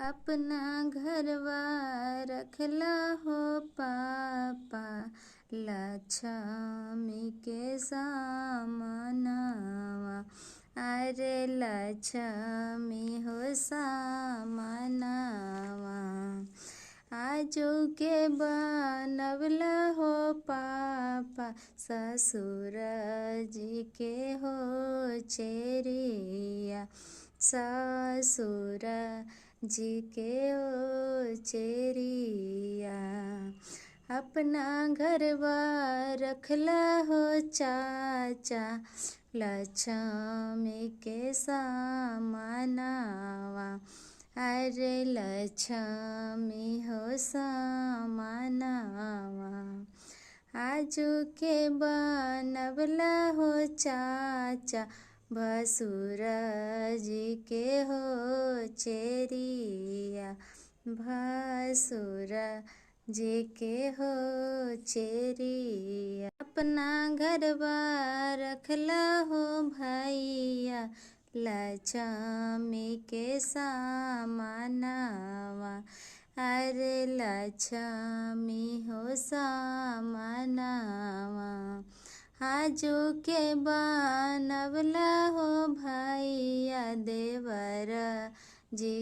अपना घरवा रखला हो पापा, लक्ष्मी के सामनवा। अरे लक्ष्मी हो सामनवा, आजू के बनवला हो पापा, ससुर जी के हो चेरिया। ससुर जी के ओ चेरिया, अपना घरवा रखला हो चाचा, लक्ष्मी के सामनवा। अरे लक्ष्मी हो सामनवा, आजू के बनवला हो चाचा, भसुर जी के हो चेरिया। भसुर जी के हो चेरिया, अपना घरवा रखला हो भैया, लक्ष्मी के सामनवा। अरे लक्ष्मी हो सामनवा, आजू के बनवला हो भैया, देवर जी